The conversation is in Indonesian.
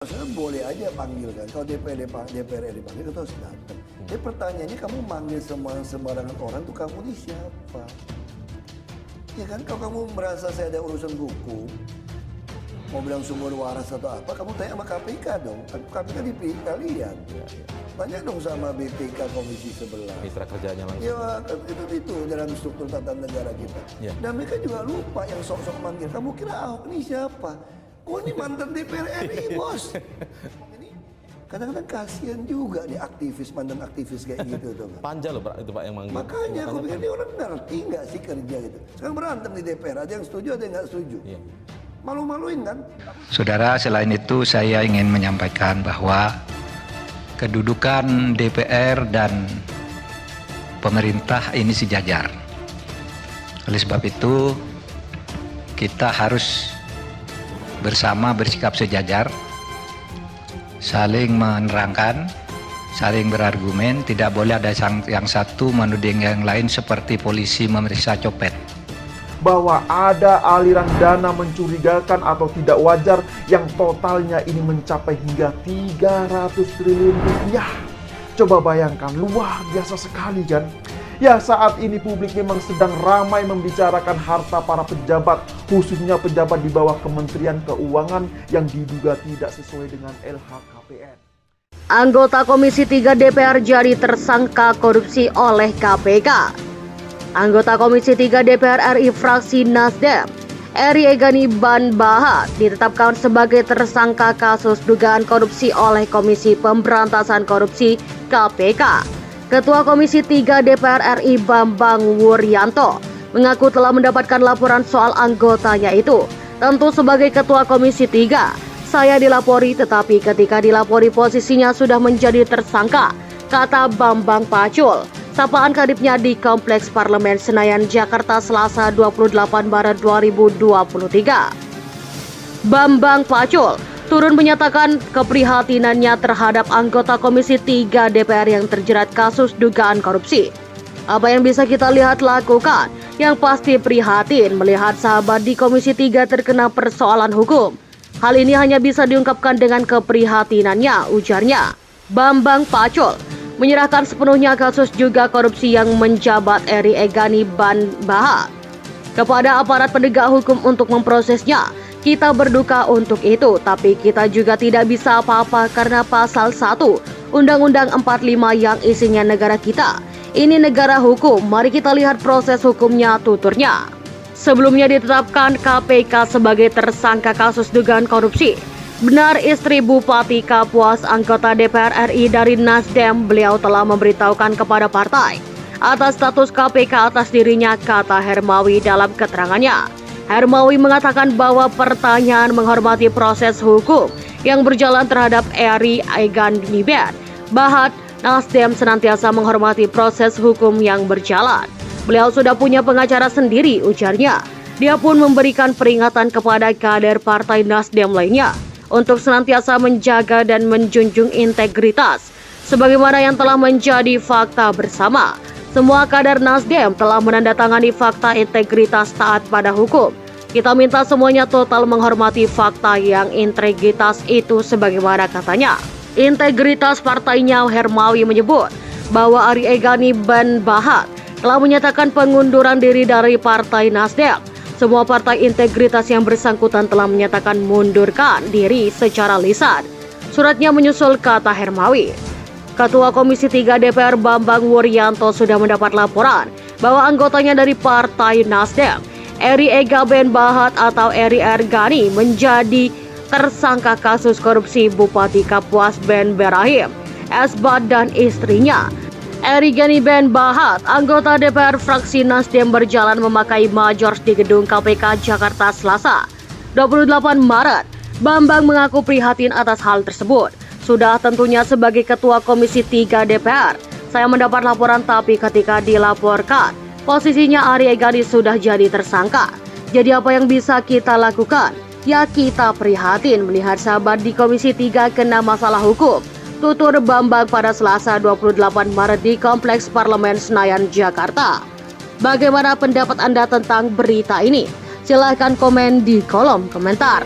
Maksudnya boleh aja panggil kan, kalau DPR dipanggil itu harus datang. Tapi pertanyaannya kamu manggil sembarangan orang tuh kamu ini siapa? Ya kan kalau kamu merasa saya ada urusan hukum, mau bilang sumber waras atau apa, kamu tanya sama KPK dong. Kan KPK dipilih kalian. Tanya dong sama BPK Komisi 11. Mitra kerjanya langsung. Ya, itu dalam struktur tata negara kita. Ya. Dan mereka juga lupa yang sok-sok manggil. Kamu kira Ahok ini siapa? Oh ini mantan DPR RI, bos. Ini kadang-kadang kasihan juga nih mantan aktivis kayak gitu tuh. Panja loh Pak, itu Pak yang manggil. Makanya aku pikir ini orang ngerti nggak sih kerja gitu. Sekarang berantem di DPR, ada yang setuju, ada yang nggak setuju. Iya. Malu-maluin kan? Saudara, selain itu saya ingin menyampaikan bahwa kedudukan DPR dan pemerintah ini sejajar. Oleh sebab itu, kita harus bersama bersikap sejajar, saling menerangkan, saling berargumen, tidak boleh ada yang satu menuding yang lain seperti polisi memeriksa copet. Bahwa ada aliran dana mencurigakan atau tidak wajar yang totalnya ini mencapai hingga 300 triliun rupiah. Coba bayangkan, luar biasa sekali kan? Ya, saat ini publik memang sedang ramai membicarakan harta para pejabat, khususnya pejabat di bawah Kementerian Keuangan yang diduga tidak sesuai dengan LHKPN. Anggota Komisi 3 DPR jadi tersangka korupsi oleh KPK. Anggota Komisi 3 DPR RI fraksi Nasdem, Eri Egani Ban Bahat, ditetapkan sebagai tersangka kasus dugaan korupsi oleh Komisi Pemberantasan Korupsi KPK. Ketua Komisi 3 DPR RI Bambang Wuryanto mengaku telah mendapatkan laporan soal anggotanya itu. Tentu sebagai Ketua Komisi 3, saya dilapori, tetapi ketika dilapori posisinya sudah menjadi tersangka, kata Bambang Pacul. Sapaan kadipnya di Kompleks Parlemen Senayan, Jakarta, Selasa 28 Maret 2023. Bambang Pacul turun menyatakan keprihatinannya terhadap anggota Komisi 3 DPR yang terjerat kasus dugaan korupsi. Apa yang bisa kita lihat lakukan? Yang pasti prihatin melihat sahabat di Komisi 3 terkena persoalan hukum. Hal ini hanya bisa diungkapkan dengan keprihatinannya, ujarnya. Bambang Pacul menyerahkan sepenuhnya kasus juga korupsi yang menjabat Eri Egani Ban Bahat kepada aparat penegak hukum untuk memprosesnya. Kita berduka untuk itu, tapi kita juga tidak bisa apa-apa karena pasal 1 Undang-Undang 45 yang isinya negara kita. Ini negara hukum, mari kita lihat proses hukumnya, tuturnya. Sebelumnya ditetapkan KPK sebagai tersangka kasus dugaan korupsi. Benar istri Bupati Kapuas, anggota DPR RI dari Nasdem, beliau telah memberitahukan kepada partai atas status KPK atas dirinya, kata Hermawi dalam keterangannya. Hermawi mengatakan bahwa pertanyaan menghormati proses hukum yang berjalan terhadap Eri Egani Ban Bahat, Nasdem senantiasa menghormati proses hukum yang berjalan. Beliau sudah punya pengacara sendiri, ujarnya. Dia pun memberikan peringatan kepada kader partai Nasdem lainnya untuk senantiasa menjaga dan menjunjung integritas sebagaimana yang telah menjadi fakta bersama. Semua kader Nasdem telah menandatangani fakta integritas taat pada hukum. Kita minta semuanya total menghormati fakta yang integritas itu sebagaimana katanya. Integritas partainya, Hermawi menyebut bahwa Eri Egani Ban Bahat telah menyatakan pengunduran diri dari Partai Nasdem. Semua partai integritas yang bersangkutan telah menyatakan mundurkan diri secara lisan. Suratnya menyusul, kata Hermawi. Ketua Komisi 3 DPR Bambang Wuryanto sudah mendapat laporan bahwa anggotanya dari Partai Nasdem, Eri Egani Ban Bahat atau Eri Egani, menjadi tersangka kasus korupsi Bupati Kapuas Ben Berahim Esbat dan istrinya. Eri Egani Ban Bahat, anggota DPR fraksi Nasdem, berjalan memakai majors di gedung KPK Jakarta Selasa 28 Maret. Bambang mengaku prihatin atas hal tersebut. Sudah tentunya sebagai Ketua Komisi 3 DPR, saya mendapat laporan, tapi ketika dilaporkan, posisinya Eri Egani sudah jadi tersangka. Jadi apa yang bisa kita lakukan? Ya, kita prihatin melihat sahabat di Komisi 3 kena masalah hukum, tutur Bambang pada Selasa 28 Maret di Kompleks Parlemen Senayan, Jakarta. Bagaimana pendapat Anda tentang berita ini? Silahkan komen di kolom komentar.